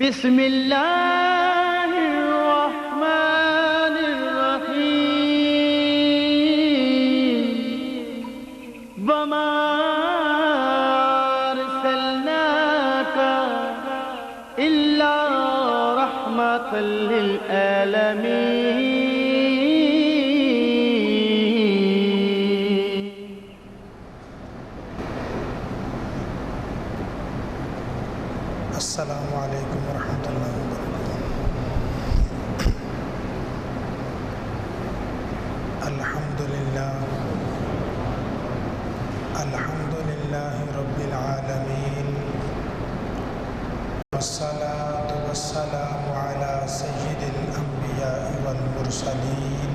بسم اللہ الرحمن الرحیم وما ارسلناک الا رحمۃ للعالمین۔ السلام علیکم ورحمۃ اللہ وبرکاتہ۔ الحمد للہ رب العالمین، والصلاة والسلام علی سید الانبیاء والمرسلین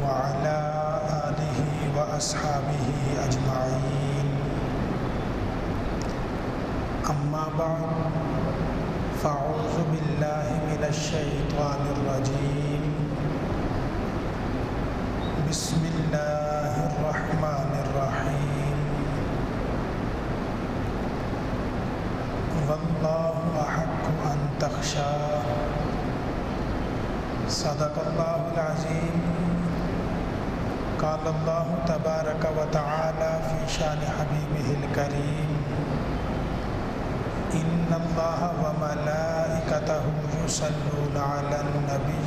وعلی آلہ واصحابہ اجمعین۔ اما بعد فاعوذ باللہ من الشیطان الرجیم، بسم اللہ الرحمن الرحیم۔ واللہ احق ان تخشاہ، صدق اللہ العظیم۔ قال اللہ تبارک و تعالی فی شان حبیبہ الکریم، ان اللہ وملائکتہ یصلون علی النبی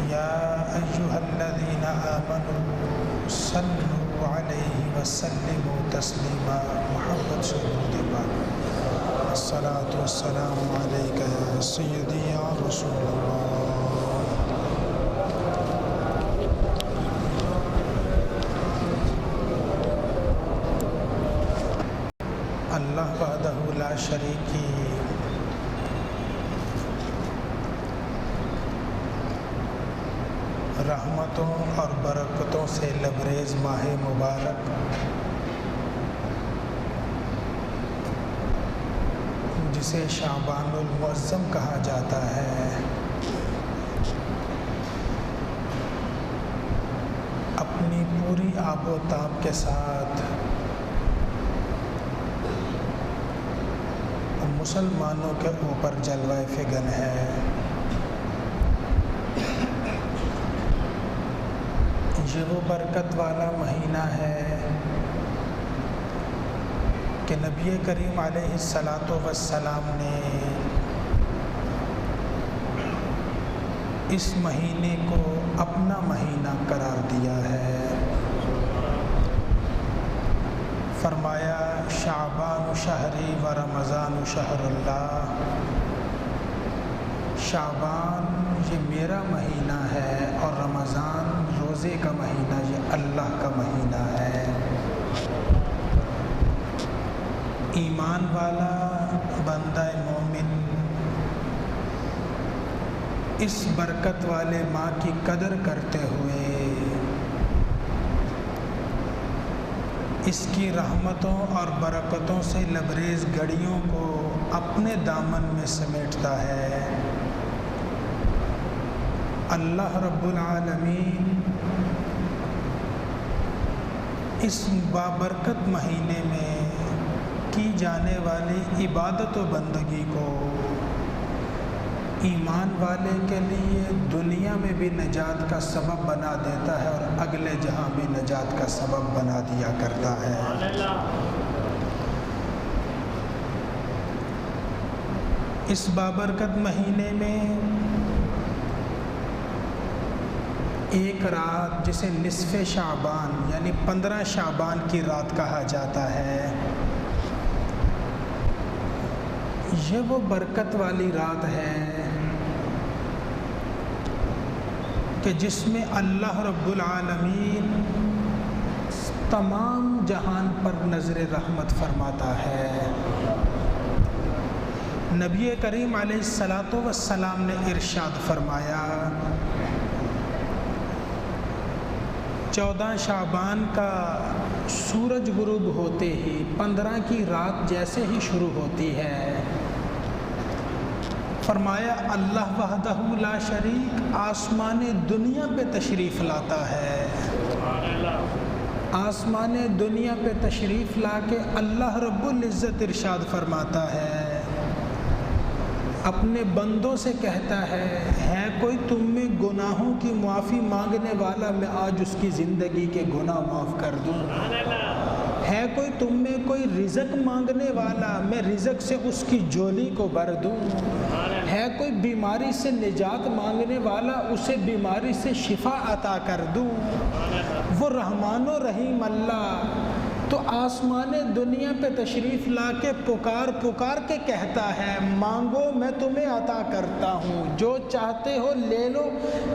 یا ایہا الذین آمنوا صلوا علیہ وسلموا تسلیما۔ محبت سے درود پاک۔ الصلاۃ والسلام علیک یا سیدی یا رسول اللہ۔ اللہ وحدہ لا شریک کی رحمتوں اور برکتوں سے لبریز ماہ مبارک جسے شعبان المعظم کہا جاتا ہے، اپنی پوری آب و تاب کے ساتھ مسلمانوں کے اوپر جلوہ فگن ہے۔ یہ وہ برکت والا مہینہ ہے کہ نبی کریم علیہ الصلاۃ والسلام نے اس مہینے کو اپنا مہینہ قرار دیا ہے۔ فرمایا شعبان شہری و رمضان شہر اللہ، شعبان یہ میرا مہینہ ہے اور رمضان روزے کا مہینہ یہ اللہ کا مہینہ ہے۔ ایمان والا بندہ مومن اس برکت والے ماہ کی قدر کرتے ہوئے اس کی رحمتوں اور برکتوں سے لبریز گھڑیوں کو اپنے دامن میں سمیٹتا ہے۔ اللہ رب العالمین اس بابرکت مہینے میں کی جانے والی عبادت و بندگی کو ایمان والے کے لیے دنیا میں بھی نجات کا سبب بنا دیتا ہے اور اگلے جہاں بھی نجات کا سبب بنا دیا کرتا ہے۔ اس بابرکت مہینے میں ایک رات جسے نصف شعبان یعنی 15 شعبان کی رات کہا جاتا ہے، یہ وہ برکت والی رات ہے کہ جس میں اللہ رب العالمین تمام جہان پر نظر رحمت فرماتا ہے۔ نبی کریم علیہ الصلاۃ والسلام نے ارشاد فرمایا، 14 شعبان کا سورج غروب ہوتے ہی 15 کی رات جیسے ہی شروع ہوتی ہے، فرمایا اللہ وحدہ لا شریک آسمان دنیا پہ تشریف لاتا ہے۔ آسمان دنیا پہ تشریف لا کے اللہ رب العزت ارشاد فرماتا ہے، اپنے بندوں سے کہتا ہے کوئی تم میں گناہوں کی معافی مانگنے والا، میں آج اس کی زندگی کے گناہ معاف کر دوں؟ ہے کوئی تم میں کوئی رزق مانگنے والا، میں رزق سے اس کی جھولی کو بھر دوں؟ ہے کوئی بیماری سے نجات مانگنے والا، اسے بیماری سے شفا عطا کر دوں؟ وہ رحمان و رحیم اللہ تو آسمان دنیا پہ تشریف لا کے پکار کے کہتا ہے، مانگو میں تمہیں عطا کرتا ہوں، جو چاہتے ہو لے لو،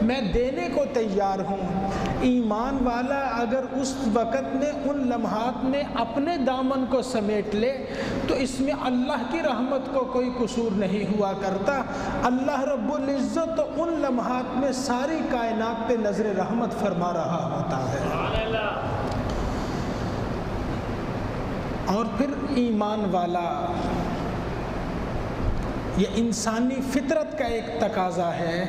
میں دینے کو تیار ہوں۔ ایمان والا اگر اس وقت میں ان لمحات میں اپنے دامن کو سمیٹ لے تو اس میں اللہ کی رحمت کو کوئی قصور نہیں ہوا کرتا۔ اللہ رب العزت تو ان لمحات میں ساری کائنات پہ نظر رحمت فرما رہا ہوتا ہے۔ اور پھر ایمان والا، یہ انسانی فطرت کا ایک تقاضا ہے،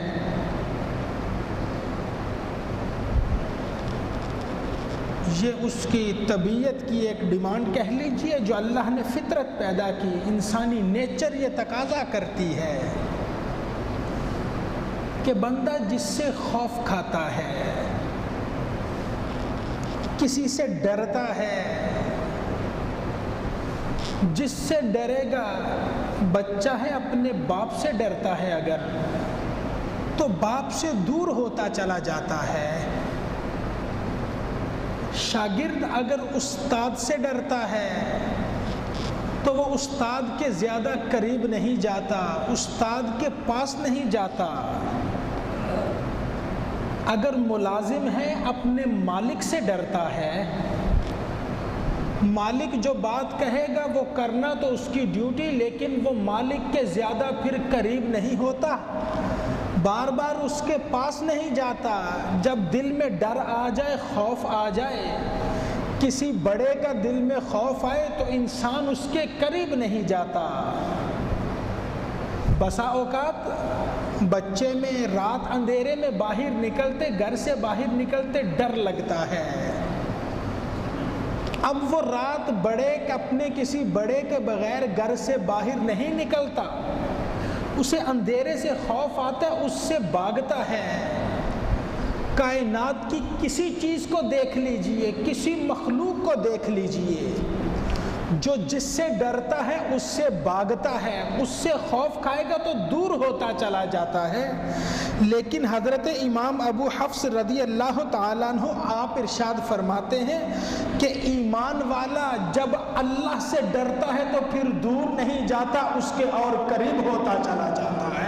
یہ اس کی طبیعت کی ایک ڈیمانڈ کہہ لیجئے، جو اللہ نے فطرت پیدا کی، انسانی نیچر یہ تقاضا کرتی ہے کہ بندہ جس سے خوف کھاتا ہے، کسی سے ڈرتا ہے، جس سے ڈرے گا، بچہ ہے اپنے باپ سے ڈرتا ہے اگر تو باپ سے دور ہوتا چلا جاتا ہے، شاگرد اگر استاد سے ڈرتا ہے تو وہ استاد کے زیادہ قریب نہیں جاتا، استاد کے پاس نہیں جاتا، اگر ملازم ہے اپنے مالک سے ڈرتا ہے، مالک جو بات کہے گا وہ کرنا تو اس کی ڈیوٹی، لیکن وہ مالک کے زیادہ پھر قریب نہیں ہوتا، بار بار اس کے پاس نہیں جاتا۔ جب دل میں ڈر آ جائے، خوف آ جائے، کسی بڑے کا دل میں خوف آئے تو انسان اس کے قریب نہیں جاتا۔ بسا اوقات بچے میں رات اندھیرے میں باہر نکلتے، گھر سے باہر نکلتے ڈر لگتا ہے، اب وہ رات بڑے اپنے کسی بڑے کے بغیر گھر سے باہر نہیں نکلتا، اسے اندھیرے سے خوف آتا ہے، اس سے بھاگتا ہے۔ کائنات کی کسی چیز کو دیکھ لیجئے، کسی مخلوق کو دیکھ لیجئے، جو جس سے ڈرتا ہے اس سے بھاگتا ہے، اس سے خوف کھائے گا تو دور ہوتا چلا جاتا ہے۔ لیکن حضرت امام ابو حفص رضی اللہ تعالیٰ عنہ آپ ارشاد فرماتے ہیں کہ ایمان والا جب اللہ سے ڈرتا ہے تو پھر دور نہیں جاتا، اس کے اور قریب ہوتا چلا جاتا ہے۔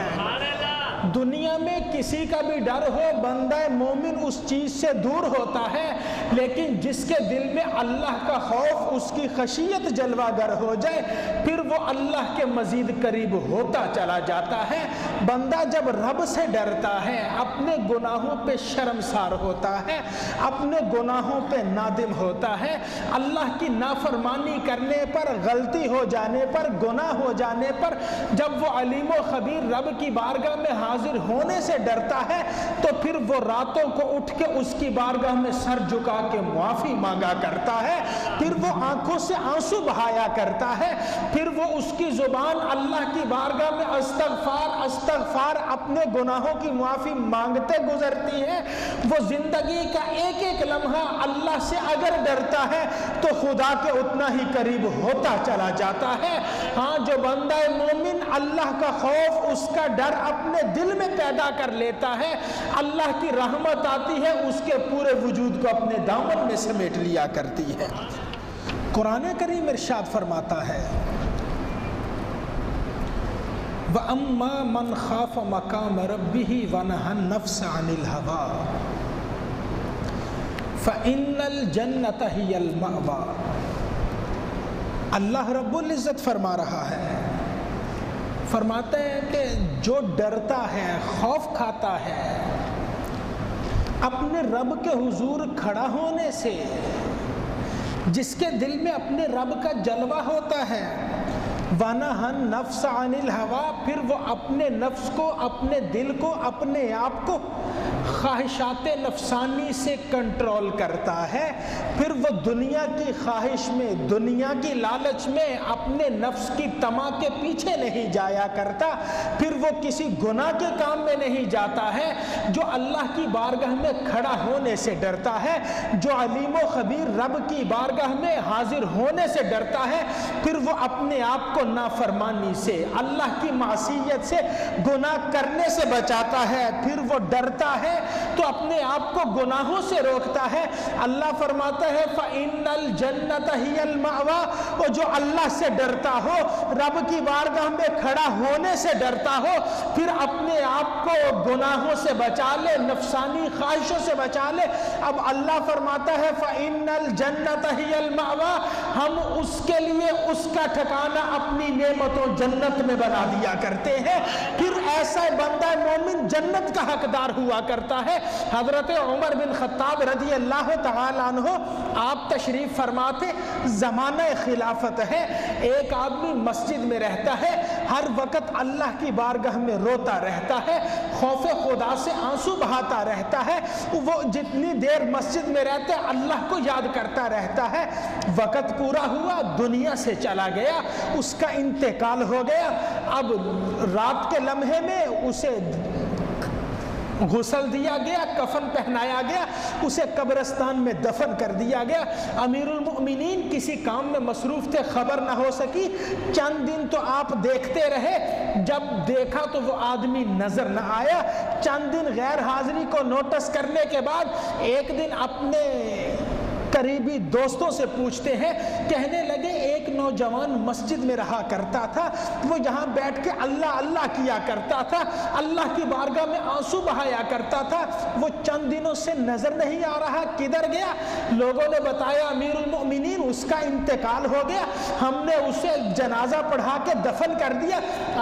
دنیا میں کسی کا بھی ڈر ہو، بندہ مومن اس چیز سے دور ہوتا ہے، لیکن جس کے دل میں اللہ کا خوف، اس کی خشیت جلوہ گر ہو جائے، پھر وہ اللہ کے مزید قریب ہوتا چلا جاتا ہے۔ بندہ جب رب سے ڈرتا ہے، اپنے گناہوں پہ شرمسار ہوتا ہے، اپنے گناہوں پہ نادم ہوتا ہے، اللہ کی نافرمانی کرنے پر، غلطی ہو جانے پر، گناہ ہو جانے پر جب وہ علیم و خبیر رب کی بارگاہ میں حاضر ہونے سے ڈرتا ہے تو پھر وہ راتوں کو اٹھ کے اس کی بارگاہ میں سر جھکا کے معافی مانگا کرتا ہے، پھر وہ آنکھوں سے آنسو بہایا کرتا ہے، پھر وہ اس کی زبان اللہ کی بارگاہ میں استغفار استغفار اپنے گناہوں کی معافی مانگتے گزرتی ہے۔ وہ زندگی کا ایک ایک لمحہ اللہ سے اگر ڈرتا ہے تو خدا کے اتنا ہی قریب ہوتا چلا جاتا ہے۔ ہاں، جو بندہ مومن اللہ کا خوف، اس کا ڈر اپنے دل میں پیدا کر لیتا ہے، اللہ کی رحمت آتی ہے، اس کے پورے وجود کو اپنے دامن میں سمیٹ لیا کرتی ہے۔ قرآن کریم ارشاد فرماتا ہے، وَأَمَّا مَنْ خَافَ مَقَامَ رَبِّهِ وَنَهَى النَّفْسَ عَنِ الْهَوَىٰ فَإِنَّ الْجَنَّةَ هِيَ الْمَأْوَىٰ۔ اللہ رب العزت فرما رہا ہے، فرماتے ہیں کہ جو ڈرتا ہے، خوف کھاتا ہے اپنے رب کے حضور کھڑا ہونے سے، جس کے دل میں اپنے رب کا جلوہ ہوتا ہے، وَنَهَى النَّفْسَ عَنِ الْهَوَىٰ، پھر وہ اپنے نفس کو، اپنے دل کو، اپنے آپ کو خواہشات نفسانی سے کنٹرول کرتا ہے، پھر وہ دنیا کی خواہش میں، دنیا کی لالچ میں اپنے نفس کی طمع کے پیچھے نہیں جایا کرتا، پھر وہ کسی گناہ کے کام میں نہیں جاتا ہے، جو اللہ کی بارگاہ میں کھڑا ہونے سے ڈرتا ہے، جو علیم و خبیر رب کی بارگاہ میں حاضر ہونے سے ڈرتا ہے، پھر وہ اپنے آپ کو نافرمانی سے، اللہ کی معصیت سے، گناہ کرنے سے بچاتا ہے، پھر وہ ڈرتا ہے تو اپنے آپ کو گناہوں سے روکتا ہے۔ اللہ فرماتا ہے فَإِنَّ الْجَنَّةَ هِيَ الْمَأْوَىٰ، اور جو اللہ سے ڈرتا ہو، رب کی بارگاہ میں کھڑا ہونے سے ڈرتا ہو، پھر اپنے آپ کو گناہوں سے بچا لے، نفسانی خواہشوں سے بچا لے۔ اب اللہ فرماتا ہے فَإِنَّ الْجَنَّةَ هِيَ الْمَأْوَىٰ، ہم اس کے لیے اس کا ٹھکانہ اپنی نعمتوں جنت میں بنا دیا کرتے ہیں، پھر ایسا بندہ مومن جنت کا حقدار ہوا کرتا ہے۔ حضرت عمر بن خطاب رضی اللہ تعالیٰ عنہ آپ تشریف فرماتے، زمانہ خلافت ہے، ایک آدمی مسجد میں رہتا ہے، ہر وقت اللہ کی بارگاہ میں روتا رہتا ہے، خوف خدا سے آنسو بہاتا رہتا ہے، وہ جتنی دیر مسجد میں رہتا ہے اللہ کو یاد کرتا رہتا ہے۔ وقت پورا ہوا، دنیا سے چلا گیا، اس کا انتقال ہو گیا۔ اب رات کے لمحے میں اسے غسل دیا گیا، کفن پہنایا گیا، اسے قبرستان میں دفن کر دیا گیا۔ امیر المؤمنین کسی کام میں مصروف تھے، خبر نہ ہو سکی، چند دن تو آپ دیکھتے رہے، جب دیکھا تو وہ آدمی نظر نہ آیا۔ چند دن غیر حاضری کو نوٹس کرنے کے بعد ایک دن اپنے قریبی دوستوں سے پوچھتے ہیں، کہنے لگے ایک نوجوان مسجد میں رہا کرتا تھا، وہ یہاں بیٹھ کے اللہ اللہ کیا کرتا تھا، اللہ کی بارگاہ میں آنسو بہایا کرتا تھا، وہ چند دنوں سے نظر نہیں آ رہا، کدھر گیا؟ لوگوں نے بتایا امیر المؤمنین اس کا انتقال ہو گیا، ہم نے اسے جنازہ پڑھا کے دفن کر دیا۔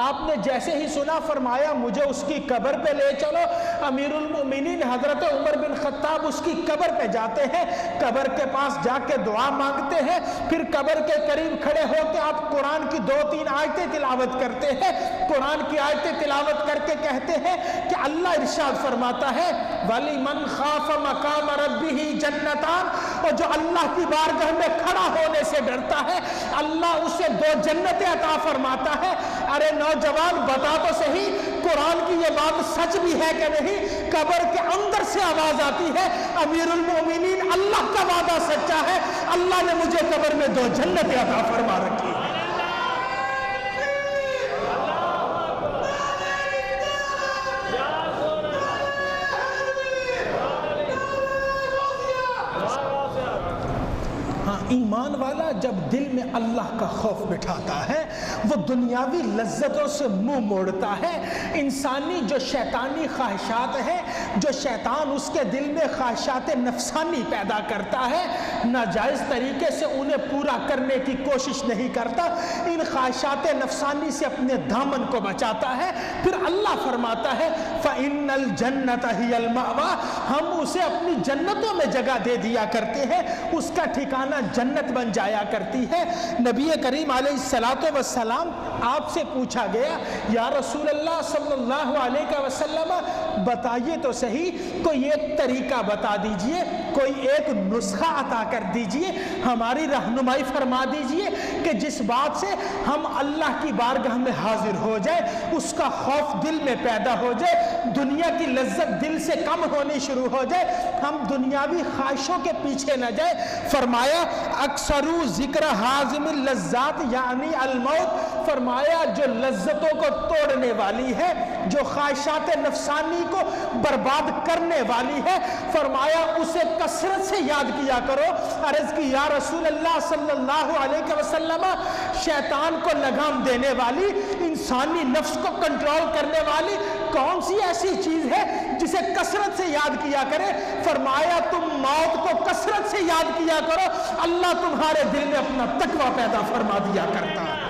آپ نے جیسے ہی سنا فرمایا مجھے اس کی قبر پہ لے چلو۔ امیر المؤمنین حضرت عمر بن خطاب اس کی قبر پہ جاتے ہیں، قبر کے پاس جا کے دعا مانگتے ہیں، پھر قبر کے قریب کھڑے ہو کے آپ قرآن کی 2-3 آیتیں تلاوت کرتے ہیں، قرآن کی آیتیں تلاوت کر کے کہتے ہیں کہ اللہ ارشاد فرماتا ہے وَلِمَنْ خَافَ مَقَامَ رَبِّهِ جَنَّتَانِ، اور جو اللہ کی بارگاہ میں کھڑا ہونے سے ڈرتا ہے اللہ اسے 2 جنتیں عطا فرماتا ہے۔ ارے نوجوان بتا تو صحیح، قرآن کی یہ بات سچ بھی ہے کہ نہیں؟ قبر کے اندر سے آواز آتی ہے امیر المومنین اللہ کا وعدہ سچا ہے، اللہ نے مجھے قبر میں 2 جنتیں عطا فرما رکھی۔ ایمان والا جب دل میں اللہ کا خوف بٹھاتا ہے، وہ دنیاوی لذتوں سے منہ موڑتا ہے۔ انسانی جو شیطانی خواہشات ہیں، جو شیطان اس کے دل میں خواہشات نفسانی پیدا کرتا ہے، ناجائز طریقے سے انہیں پورا کرنے کی کوشش نہیں کرتا، ان خواہشات نفسانی سے اپنے دامن کو بچاتا ہے۔ پھر اللہ فرماتا ہے فَإِنَّ الْجَنَّةَ هِيَ الْمَأْوَىٰ، ہم اسے اپنی جنتوں میں جگہ دے دیا کرتے ہیں، اس کا ٹھکانہ جنت بن جایا کرتی ہے۔ نبی کریم علیہ السلام آپ سے پوچھا گیا یا رسول اللہ صلی اللہ علیہ وسلم بتائیے تو صحیح، کوئی ایک طریقہ بتا دیجئے، کوئی ایک نسخہ عطا کر دیجئے، ہماری رہنمائی فرما دیجئے کہ جس بات سے ہم اللہ کی بارگاہ میں حاضر ہو جائے، اس کا خوف دل میں پیدا ہو جائے، دنیا کی لذت دل سے کم ہونی شروع ہو جائے، ہم دنیاوی خواہشوں کے پیچھے نہ جائے۔ فرمایا اکثرو ذکر حازم اللذات یعنی الموت، فرمایا جو لذتوں کو توڑنے والی ہے، جو خواہشات نفسانی کو برباد کرنے والی ہے، فرمایا اسے کثرت سے یاد کیا کرو۔ عرض کی یا رسول اللہ صلی اللہ علیہ وسلم، شیطان کو لگام دینے والی، انسانی نفس کو کنٹرول کرنے والی کون سی ایسی چیز ہے جسے کثرت سے یاد کیا کرے؟ فرمایا تم موت کو کثرت سے یاد کیا کرو، اللہ تمہارے دل میں اپنا تقوی پیدا فرما دیا کرتا ہے۔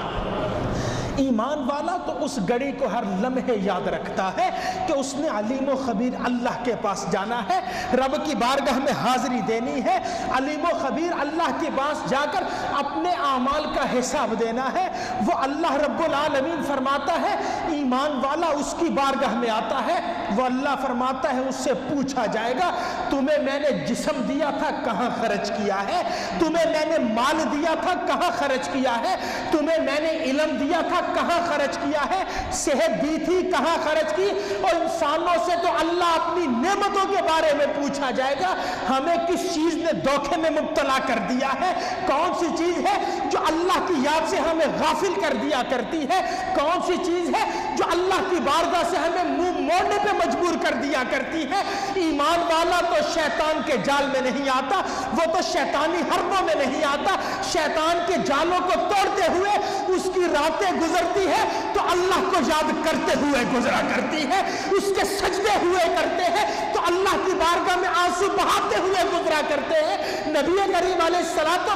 ایمان والا تو اس گھڑی کو ہر لمحے یاد رکھتا ہے کہ اس نے علیم و خبیر اللہ کے پاس جانا ہے، رب کی بارگاہ میں حاضری دینی ہے، علیم و خبیر اللہ کے پاس جا کر اپنے اعمال کا حساب دینا ہے۔ وہ اللہ رب العالمین فرماتا ہے ایمان والا اس کی بارگاہ میں آتا ہے، وہ اللہ فرماتا ہے اس سے پوچھا جائے گا تمہیں میں نے جسم دیا تھا کہاں خرچ کیا ہے، تمہیں میں نے مال دیا تھا کہاں خرچ کیا ہے، تمہیں میں نے علم دیا تھا کہاں خرچ کیا ہے، صحت دی تھی کہاں خرچ کی۔ اور انسانوں سے تو اللہ اپنی نعمتوں کے بارے میں پوچھا جائے گا ہمیں کس چیز نے دھوکے میں مبتلا کر دیا ہے، کون سی چیز ہے جو اللہ کی یاد سے ہمیں غافل کر دیا کرتی ہے، کون سی چیز ہے جو اللہ کی بارگاہ سے ہمیں منہ موڑنے پہ مجبور کر دیا کرتی ہے۔ ایمان والا تو شیطان کے جال میں نہیں آتا، وہ تو شیطانی حربوں میں نہیں آتا، شیطان کے جالوں کو توڑتے ہوئے اس کی راتیں گزرتی ہے تو اللہ کو یاد کرتے ہوئے گزرا کرتی ہے، اس کے سجدے ہوئے کرتے ہیں تو اللہ کی بارگاہ میں آنسو بہاتے ہوئے گزرا کرتے ہیں۔ نبی کریم علیہ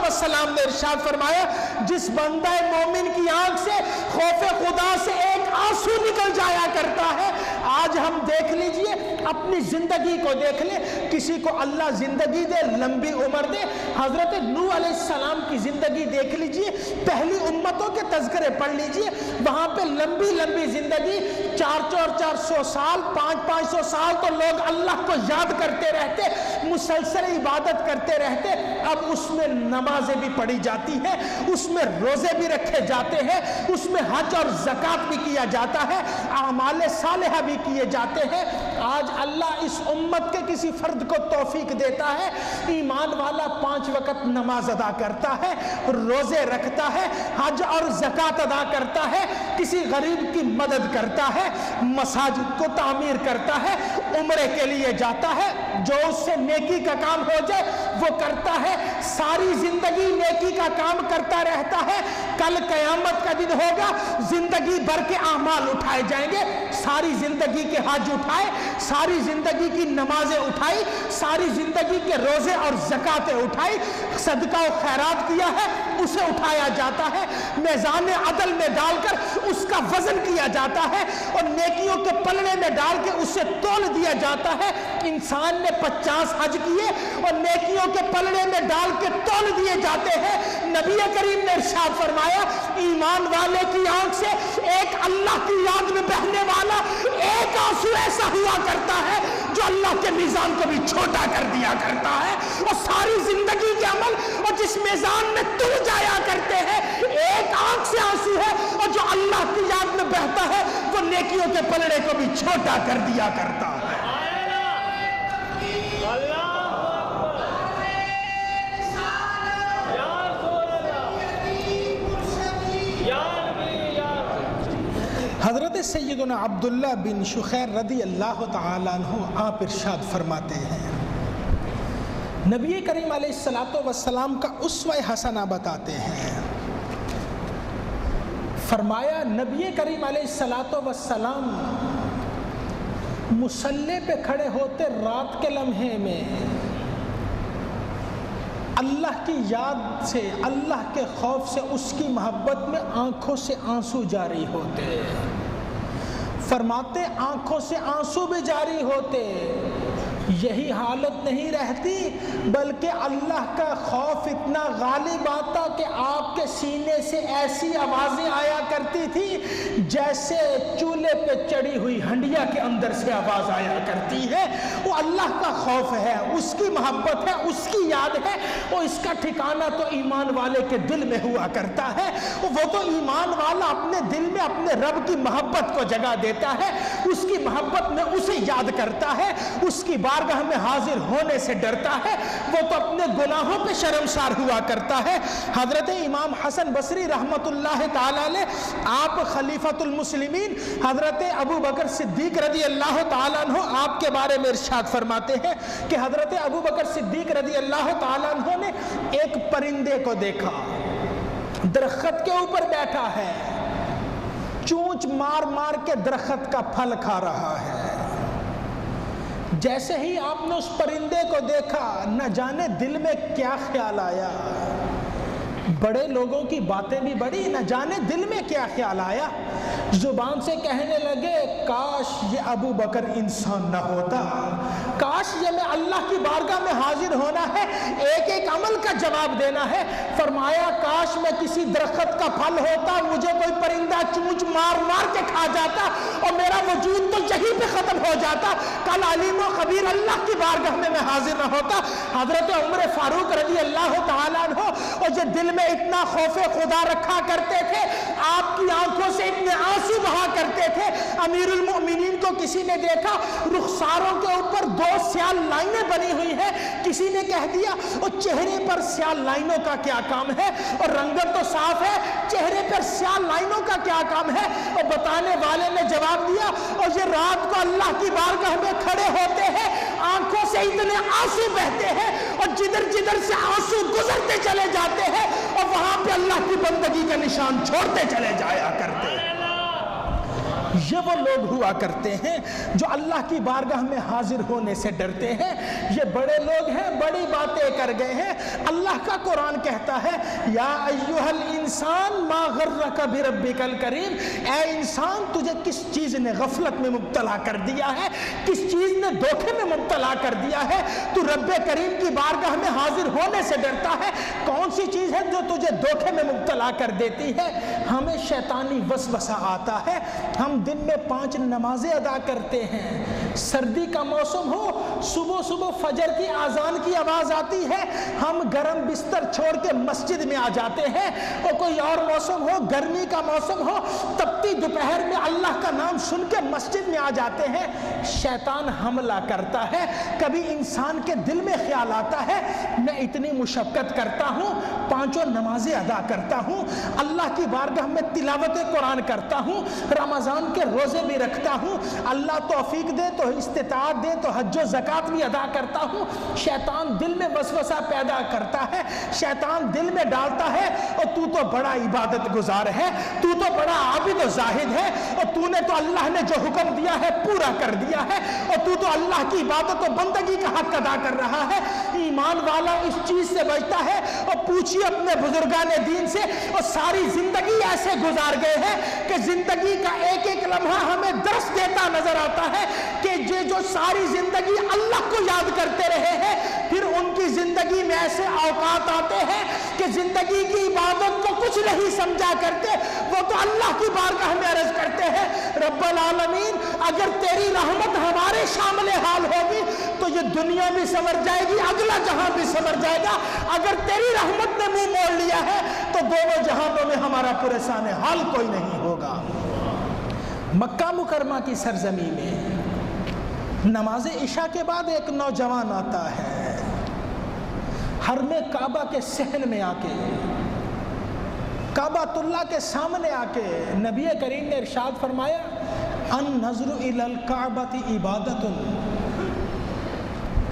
السلام نے ارشاد فرمایا جس بندہ مومن کی آنکھ سے خوف خدا سے ایک آنسو نکل جایا کرتا ہے۔ آج ہم دیکھ لیجئے اپنی زندگی کو دیکھ لیں، کسی کو اللہ زندگی دے، لمبی عمر دے، حضرت نوح علیہ السلام کی زندگی دیکھ لیجئے، پہلی امتوں کے تذکرے پڑھ لیجئے، وہاں پہ لمبی لمبی زندگی 400 سال 500 سال تو لوگ اللہ کو یاد کرتے رہتے، مسلسل عبادت کرتے رہتے۔ اب اس میں نمازیں بھی پڑھی جاتی ہیں، اس میں روزے بھی رکھے جاتے ہیں، اس میں حج اور زکوٰۃ بھی کیا جاتا ہے، اعمال صالحہ بھی کیے جاتے ہیں۔ آج اللہ اس امت کے کسی فرد کو توفیق دیتا ہے، ایمان والا 5 وقت نماز ادا کرتا ہے، روزے رکھتا ہے، حج اور زکوٰۃ ادا کرتا ہے، کسی غریب کی مدد کرتا ہے، مساجد کو تعمیر کرتا ہے، عمرے کے لیے جاتا ہے، جو اس سے نیکی کا کام ہو جائے وہ کرتا ہے، ساری زندگی نیکی کا کام کرتا رہتا ہے۔ کل قیامت کا دن ہوگا، زندگی بھر کے اعمال اٹھائے جائیں گے، ساری زندگی کے حج اٹھائے، ساری زندگی کی نمازیں اٹھائی، ساری زندگی کے روزے اور زکاتیں اٹھائی، صدقہ و خیرات کیا ہے اسے اٹھایا جاتا ہے، میزان عدل میں ڈال کر اس کا وزن کیا جاتا ہے اور نیکیوں کے پلڑے میں ڈال کے اسے تول دیا جاتا ہے۔ انسان نے 50 حج کیے اور نیکیوں کے پلڑے میں ڈال کے تول دیے جاتے ہیں۔ نبی کریم نے ارشاد فرمایا ایمان والے کی آنکھ سے ایک اللہ کی یاد میں بہنے والا ایک آنسو ایسا ہوا کرتا ہے جو اللہ کے میزان کو بھی چھوٹا کر دیا کرتا ہے، اور ساری زندگی کے عمل اور جس میزان میں تل جایا کرتے ہیں ایک آنکھ سے آنسو ہے، اور جو اللہ کی یاد میں بہتا ہے وہ نیکیوں کے پلڑے کو بھی چھوٹا کر دیا کرتا ہے۔ حضرت سیدنا عبداللہ بن شخیر رضی اللہ تعالیٰ عنہ آپ ارشاد فرماتے ہیں، نبی کریم علیہ السلام کا اسوہ حسنہ بتاتے ہیں، فرمایا نبی کریم علیہ السلام مصلی پہ کھڑے ہوتے رات کے لمحے میں اللہ کی یاد سے، اللہ کے خوف سے، اس کی محبت میں آنکھوں سے آنسو جاری ہوتے، فرماتے آنکھوں سے آنسو بھی جاری ہوتے، یہی حالت نہیں رہتی بلکہ اللہ کا خوف اتنا غالب آتا کہ آپ کے سینے سے ایسی آوازیں آیا کرتی تھی جیسے چولہے پہ چڑھی ہوئی ہنڈیا کے اندر سے آواز آیا کرتی ہے۔ وہ اللہ کا خوف ہے، اس کی محبت ہے، اس کی یاد ہے، اور اس کا ٹھکانہ تو ایمان والے کے دل میں ہوا کرتا ہے۔ وہ تو ایمان والا اپنے دل میں اپنے رب کی محبت کو جگہ دیتا ہے، اس کی محبت میں اسے یاد کرتا ہے، اس کی بارگاہ میں حاضر ہونے سے ڈرتا ہے، وہ تو اپنے گناہوں پہ شرمسار ہوا کرتا ہے۔ حضرت امام حسن بصری رحمت اللہ تعالی علیہ آپ خلیفۃ المسلمین حضرت ابو بکر صدیق رضی اللہ تعالیٰ عنہ آپ کے بارے میں ارشاد فرماتے ہیں کہ حضرت ابو بکر صدیق رضی اللہ تعالیٰ عنہ نے ایک پرندے کو دیکھا، درخت کے اوپر بیٹھا ہے، چونچ مار مار کے درخت کا پھل کھا رہا ہے۔ جیسے ہی آپ نے اس پرندے کو دیکھا، نہ جانے دل میں کیا خیال آیا، بڑے لوگوں کی باتیں بھی بڑی، نہ جانے دل میں کیا خیال آیا، زبان سے کہنے لگے کاش یہ ابو بکر انسان نہ ہوتا، کاش یہ میں اللہ کی بارگاہ میں حاضر ہونا ہے، ایک ایک عمل کا جواب دینا ہے۔ فرمایا کاش میں کسی درخت کا پھل ہوتا، مجھے کوئی پرندہ چونچ مار مار کے کھا جاتا اور میرا وجود تو یہیں پہ ختم ہو جاتا، کل علیم و خبیر اللہ کی بارگاہ میں حاضر نہ ہوتا۔ حضرت عمر فاروق رضی اللہ تعالیٰ عنہ اور جو دل میں اتنا خوف خدا رکھا کرتے تھے، آپ کی آنکھوں سے اتنے آنسو بہا کرتے تھے، امیر المؤمنین کو کسی نے دیکھا رخساروں کے اوپر 2 سیال لائنیں بنی ہوئی ہیں، کسی نے کہہ دیا اور چہرے پر سیال لائنوں کا کیا کام ہے، اور رنگت تو صاف ہے، چہرے پر سیال لائنوں کا کیا کام ہے، اور بتانے والے نے جواب دیا اور یہ رات کو اللہ کی بارگاہ میں کھڑے ہوتے ہیں، آنکھوں سے اتنے آنسو بہتے ہیں اور جدھر جدھر سے آنسو گزرتے چلے جاتے ہیں اور وہاں پہ اللہ کی بندگی کا نشان چھوڑتے چلے جایا کرتے ہیں۔ یہ وہ لوگ ہوا کرتے ہیں جو اللہ کی بارگاہ میں حاضر ہونے سے ڈرتے ہیں، یہ بڑے لوگ ہیں، بڑی باتیں کر گئے ہیں۔ اللہ کا قرآن کہتا ہے یا ایھا الانسان ما غرک بربک الکریم، اے انسان تجھے کس چیز نے غفلت میں مبتلا کر دیا ہے، کس چیز نے دھوکے میں مبتلا کر دیا ہے، تو رب کریم کی بارگاہ میں حاضر ہونے سے ڈرتا ہے۔ کون سی چیز ہے جو تجھے دھوکے میں مبتلا کر دیتی ہے؟ ہمیں شیطانی وسوسہ آتا ہے، ہم دن میں 5 نمازیں ادا کرتے ہیں، سردی کا موسم ہو، صبح صبح فجر کی اذان کی آواز آتی ہے، ہم گرم بستر چھوڑ کے مسجد میں آ جاتے ہیں، اور کوئی اور موسم ہو، گرمی کا موسم ہو، تپتی دوپہر میں اللہ کا نام سن کے مسجد میں آ جاتے ہیں۔ شیطان حملہ کرتا ہے، کبھی انسان کے دل میں خیال آتا ہے میں اتنی مشقت کرتا ہوں، 5 نمازیں ادا کرتا ہوں، اللہ کی بارگاہ میں تلاوت قرآن کرتا ہوں، رمضان کے روزے بھی رکھتا ہوں، اللہ توفیق دے تو استطاعت دے تو حج و زکوٰۃ بھی ادا کرتا ہوں۔ شیطان دل میں وسوسہ پیدا کرتا ہے، شیطان دل میں ڈالتا ہے اور تو بڑا عبادت گزار ہے، تو بڑا عابد و زاہد ہے، اور تو نے تو اللہ نے جو حکم دیا ہے پورا کر دیا ہے، اور تو اللہ کی عبادت و بندگی کا حق ادا کر رہا ہے۔ ایمان والا اس چیز سے بچتا ہے، اور پوچھیے اپنے بزرگان دین سے، اور ساری زندگی ایسے گزار گئے ہیں کہ زندگی کا ایک ایک لمحہ ہمیں درس دیتا نظر آتا ہے کہ یہ جو ساری زندگی اللہ کو یاد کرتے رہے ہیں، پھر ان کی زندگی میں ایسے اوقات آتے ہیں کہ زندگی کی عبادت کو کچھ نہیں سمجھا کرتے، وہ تو اللہ کی بارگاہ میں عرض کرتے ہیں رب العالمین اگر تیری رحمت ہمارے شامل حال ہوگی تو یہ دنیا بھی سمر جائے گی، اگلا جہاں بھی سمر جائے گا، اگر تیری رحمت نے منہ موڑ لیا ہے تو دونوں جہانوں میں ہمارا پریشان حال کوئی نہیں ہوگا۔ مکہ مکرمہ کی سرزمین میں نماز عشاء کے بعد ایک نوجوان آتا ہے، حرم کعبہ کے صحن میں آ کے، کعبۃ اللہ کے سامنے آ کے نبی کریم نے ارشاد فرمایا النظر الی الکعبۃ عبادۃ،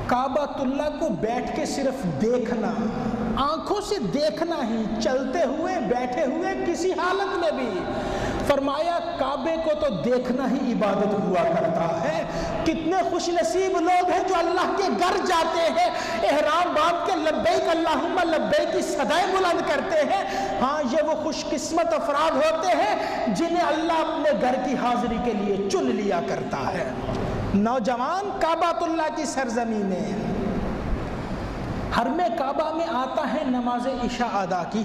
کعبۃ اللہ کو بیٹھ کے صرف دیکھنا، آنکھوں سے دیکھنا ہی، چلتے ہوئے بیٹھے ہوئے کسی حالت میں بھی، فرمایا کعبے کو تو دیکھنا ہی عبادت ہوا کرتا ہے۔ کتنے خوش نصیب لوگ ہیں جو اللہ کے گھر جاتے ہیں، احرام باندھ کے لبیک اللہم لبیک کی صدائیں بلند کرتے ہیں۔ ہاں یہ وہ خوش قسمت افراد ہوتے ہیں جنہیں اللہ اپنے گھر کی حاضری کے لیے چن لیا کرتا ہے۔ نوجوان کعبۃ اللہ کی سرزمین میں حرم کعبہ میں آتا ہے، نماز عشاء ادا کی،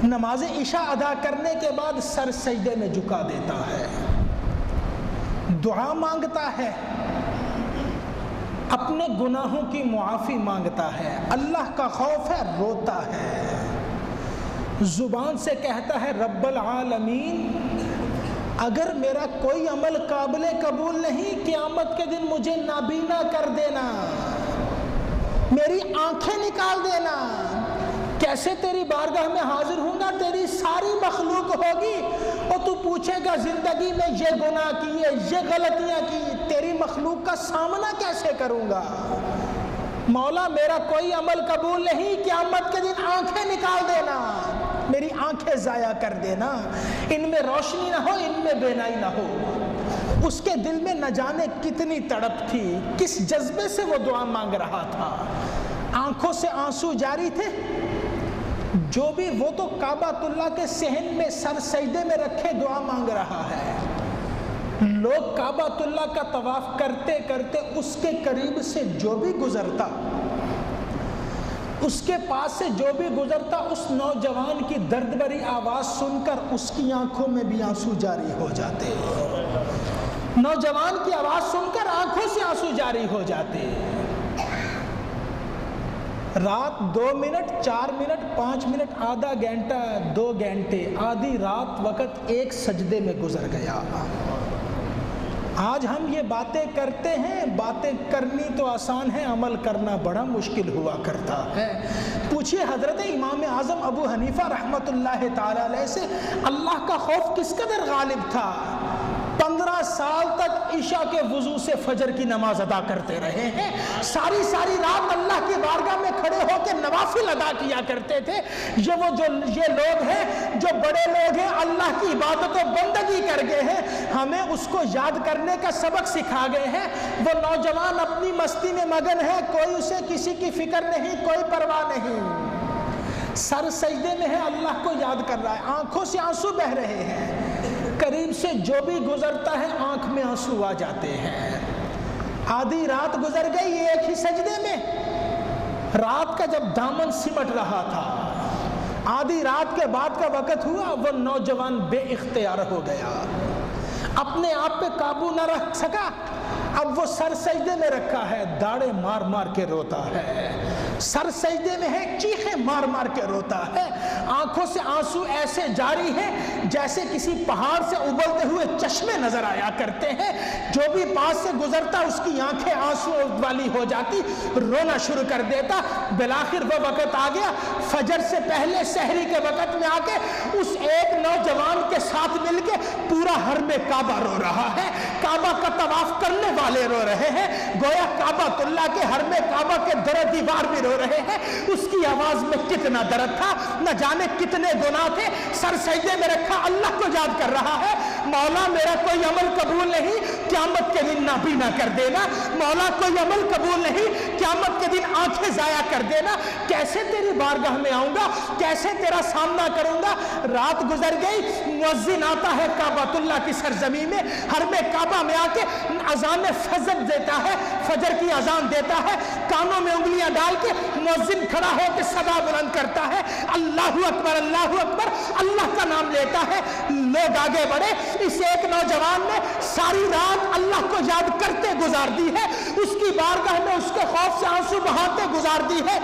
نماز عشاء ادا کرنے کے بعد سر سجدے میں جھکا دیتا ہے، دعا مانگتا ہے، اپنے گناہوں کی معافی مانگتا ہے، اللہ کا خوف ہے، روتا ہے، زبان سے کہتا ہے رب العالمین اگر میرا کوئی عمل قابل قبول نہیں، قیامت کے دن مجھے نابینا کر دینا، میری آنکھیں نکال دینا، کیسے تیری بارگاہ میں حاضر ہوں گا، تیری ساری مخلوق ہوگی اور تو پوچھے گا زندگی میں یہ گناہ کیے، یہ غلطیاں کی، تیری مخلوق کا سامنا کیسے کروں گا؟ مولا میرا کوئی عمل قبول نہیں، قیامت کے دن آنکھیں نکال دینا، میری آنکھیں ضائع کر دینا، ان میں روشنی نہ ہو، ان میں بینائی نہ ہو۔ اس کے دل میں نہ جانے کتنی تڑپ تھی، کس جذبے سے وہ دعا مانگ رہا تھا، آنکھوں سے آنسو جاری تھے، جو بھی وہ تو کعبۃ کے صحن میں سر سجدے میں رکھے دعا مانگ رہا ہے. لوگ کعبۃ کا طواف کرتے کرتے اس کے قریب سے جو بھی گزرتا، اس کے پاس سے جو بھی گزرتا، اس نوجوان کی درد بھری آواز سن کر اس کی آنکھوں میں بھی آنسو جاری ہو جاتے. نوجوان کی آواز سن کر آنکھوں سے آنسو جاری ہو جاتے. رات 2 منٹ 4 منٹ 5 منٹ آدھا گھنٹہ 2 گھنٹے آدھی رات وقت ایک سجدے میں گزر گیا. آج ہم یہ باتیں کرتے ہیں، باتیں کرنی تو آسان ہے، عمل کرنا بڑا مشکل ہوا کرتا ہے. پوچھئے حضرت امام اعظم ابو حنیفہ رحمۃ اللہ تعالی علیہ سے اللہ کا خوف کس قدر غالب تھا. 15 سال تک عشاء کے وضو سے فجر کی نماز ادا کرتے رہے ہیں. ساری رات اللہ کی بارگاہ میں کھڑے ہو کے نوافل ادا کیا کرتے تھے. یہ لوگ ہیں جو بڑے لوگ ہیں، اللہ کی عبادت و بندگی کر گئے ہیں، ہمیں اس کو یاد کرنے کا سبق سکھا گئے ہیں. وہ نوجوان اپنی مستی میں مگن ہے، کوئی اسے کسی کی فکر نہیں، کوئی پرواہ نہیں، سر سجدے میں ہے، اللہ کو یاد کر رہا ہے، آنکھوں سے آنسو بہ رہے ہیں. قریب سے جو بھی گزرتا ہے آنکھ میں آنسو آ جاتے ہیں. آدھی رات گزر گئی ایک ہی سجدے میں. رات کا جب دامن سمٹ رہا تھا، آدھی رات کے بعد کا وقت ہوا، وہ نوجوان بے اختیار ہو گیا، اپنے آپ پہ قابو نہ رکھ سکا. اب وہ سر سجدے میں رکھا ہے، داڑے مار مار کے روتا ہے، سر سجدے میں ہے، چیخیں مار مار کے روتا ہے. آنکھوں سے آنسو ایسے جاری ہیں جیسے کسی پہاڑ سے ابلتے ہوئے چشمے نظر آیا کرتے ہیں. جو بھی پاس سے گزرتا اس کی آنکھیں آنسو والی ہو جاتی، رونا شروع کر دیتا. بالآخر وہ وقت آ گیا، فجر سے پہلے سحری کے وقت میں آ کے اس ایک نوجوان کے ساتھ مل کے پورا حرم کعبہ رو رہا ہے. کعبہ کا طواف کرنے والے رو رہے ہیں، گویا کعبۃ اللہ کے حرم کعبہ کے در و دیوار بھی رو رہے ہیں. اس کی آواز میں کتنا درد تھا، نہ جانے کتنے گناہ تھے. سر سجدے میں رکھا اللہ کو یاد کر رہا ہے، مولا میرا کوئی عمل قبول نہیں، قیامت کے دن نابینا کر دینا. مولا کوئی عمل قبول نہیں، قیامت کے دن آنکھیں ضائع کر دینا. کیسے تیری بارگاہ میں آؤں گا، کیسے تیرا سامنا کروں گا. رات گزر گئی، مؤذن آتا ہے کعبۃ اللہ کی سرزمین میں، حرم کعبہ میں آ کے اذان فجر دیتا ہے، فجر کی اذان دیتا ہے. کانوں میں انگلیاں ڈال کے مؤذن کھڑا ہو کے صدا بلند کرتا ہے، اللہ اکبر اللہ اکبر، اللہ کا نام لیتا ہے. لوگ آگے بڑھے. اس ایک نوجوان نے ساری رات اللہ کو یاد کرتے گزار دی ہے، اس کی بارگاہ میں اس کے خوف سے آنسو بہاتے گزار دی ہے.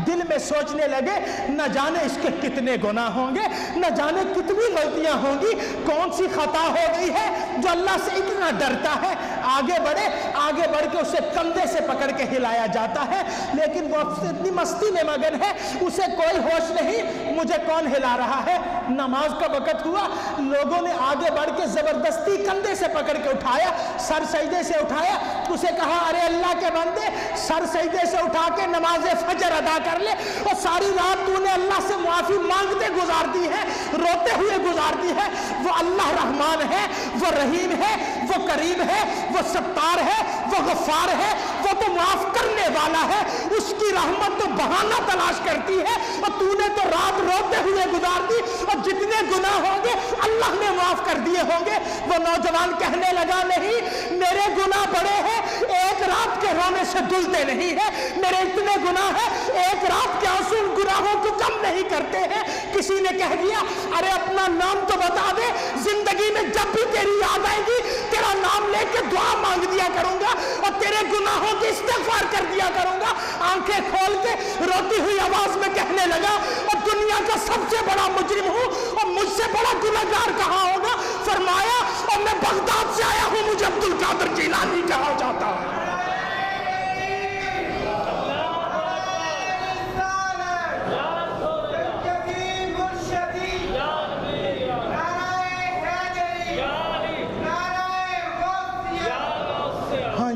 دل میں سوچنے لگے نہ جانے اس کے کتنے گناہ ہوں گے، نہ جانے کتنی غلطیاں ہوں گی، کون سی خطا ہو گئی ہے جو اللہ سے اتنا ڈرتا ہے. آگے بڑھے، آگے بڑھ کے اسے کندھے سے پکڑ کے ہلایا جاتا ہے، لیکن وہ اتنی مستی میں مگن ہے، اسے کوئی ہوش نہیں مجھے کون ہلا رہا ہے. نماز کا وقت ہوا، لوگوں نے آگے بڑھ کے زبردستی کندھے سے پکڑ کے اٹھایا، سر سجدے سے اٹھایا. اسے کہا ارے اللہ کے بندے، سر سجدے سے اٹھا کے نماز فجر ادا کر لے، اور ساری رات تو نے اللہ سے معافی مانگتے گزار دی ہے، روتے ہوئے گزار دی ہے. وہ اللہ رحمان ہے، وہ رحیم ہے، وہ کریم ہے، وہ ستار ہے، وہ غفار ہے، وہ تو معاف کرنے والا ہے. اس کی رحمت تو بہانہ تلاش کرتی ہے، اور تو نے تو رات روتے ہوئے گزار دی، اور جتنے گناہ ہوں گے اللہ نے معاف کر دیے ہوں گے. وہ نوجوان کہنے لگا نہیں، میرے گناہ بڑے ہیں، ایک رات کے رونے سے دھلتے نہیں ہے، میرے اتنے گناہ ہیں، ایک رات کے آنسو ان گناہوں کو کم نہیں کرتے ہیں. کسی نے کہہ دیا ارے اپنا نام تو بتا دے، زندگی میں جب بھی تیری یاد آئے گی تیرا نام لے کے دعا مانگ دیا کروں گا، اور تیرے گناہوں کی استغفار کر دیا کروں گا. آنکھیں کھول کے روتی ہوئی آواز میں کہنے لگا اور دنیا کا سب سے بڑا مجرم ہوں، اور مجھ سے بڑا گنہگار کہاں ہوگا. فرمایا اور میں بغداد سے آیا ہوں، مجھے عبد القادر جیلانی کہا جاتا ہے.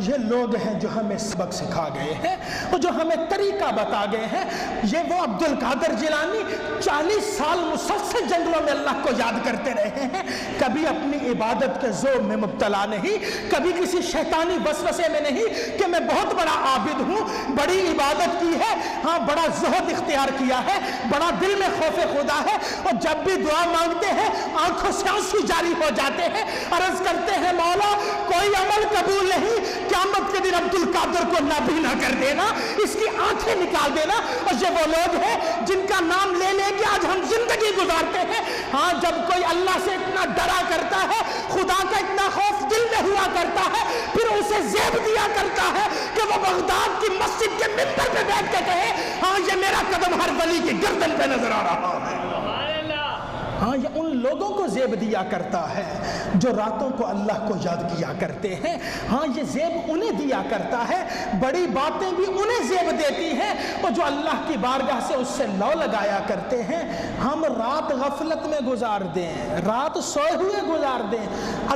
یہ لوگ ہیں جو ہمیں سبق سکھا گئے ہیں اور جو ہمیں طریقہ بتا گئے ہیں، یہ وہ عبد القادر جیلانی 40 سال مسلسل جنگلوں میں اللہ کو یاد کرتے رہے ہیں، کبھی اپنی عبادت کے ذوق میں مبتلا نہیں، کبھی کسی شیطانی وسوسے میں نہیں کہ میں بہت بڑا عابد ہوں، بڑی عبادت کی ہے، ہاں بڑا زہد اختیار کیا ہے، بڑا دل میں خوف خدا ہے، اور جب بھی دعا مانگتے ہیں آنکھوں سے آنسو جاری ہو جاتے ہیں، عرض کرتے ہیں مولا کوئی عمل قبول نہیں، قیامت کے دن عبد القادر کو نابینا کر دینا، اس کی آنکھیں نکال دینا۔ اور یہ وہ لوگ ہیں جن کا نام لے لے کے آج ہم زندگی گزارتے ہیں۔ ہاں جب کوئی اللہ سے اتنا ڈرا کرتا ہے، خدا کا اتنا خوف دل میں ہوا کرتا ہے، پھر اسے زیب دیا کرتا ہے کہ وہ بغداد کی مسجد کے ممبر پہ بیٹھ کے کہے ہاں یہ میرا قدم ہر ولی کی گردن پہ نظر آ رہا ہے۔ ہاں یہ ان لوگوں کو زیب دیا کرتا ہے جو راتوں کو اللہ کو یاد کیا کرتے ہیں، ہاں یہ زیب انہیں دیا کرتا ہے، بڑی باتیں بھی انہیں زیب دیتی ہیں، اور جو اللہ کی بارگاہ سے اس سے لو لگایا کرتے ہیں۔ ہم رات غفلت میں گزار دیں، رات سوئے ہوئے گزار دیں،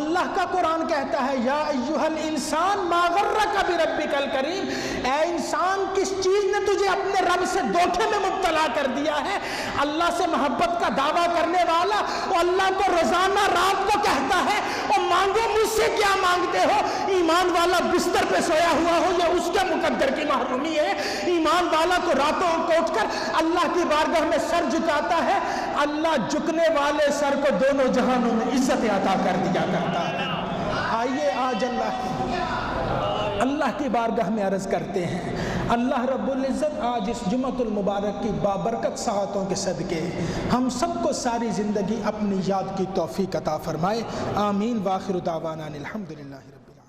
اللہ کا قرآن کہتا ہے یا ایھا الانسان ما غرک بربک الکریم، اے انسان کس چیز نے تجھے اپنے رب سے دھوکے میں مبتلا کر دیا ہے۔ اللہ سے محبت کا دعویٰ کرنے والا وہ اللہ کو روزانہ رات کو کہتا ہے اور مانگو مجھ سے کیا مانگتے ہو، ایمان والا بستر پہ سویا ہوا ہو یہ اس کے مقدر کی محرومی ہے۔ ایمان والا کو راتوں کو اٹھ کر اللہ کی بارگاہ میں سر جھکاتا ہے، اللہ جھکنے والے سر کو دونوں جہانوں میں عزت عطا کر دیا کرتا ہے۔ آئیے آج اللہ کی بارگاہ میں عرض کرتے ہیں، اللہ رب العزت آج اس جمعۃ المبارک کی بابرکت ساعتوں کے صدقے ہم سب کو ساری زندگی اپنی یاد کی توفیق عطا فرمائے، آمین۔ وآخر دعوانا الحمدللہ رب العالمین۔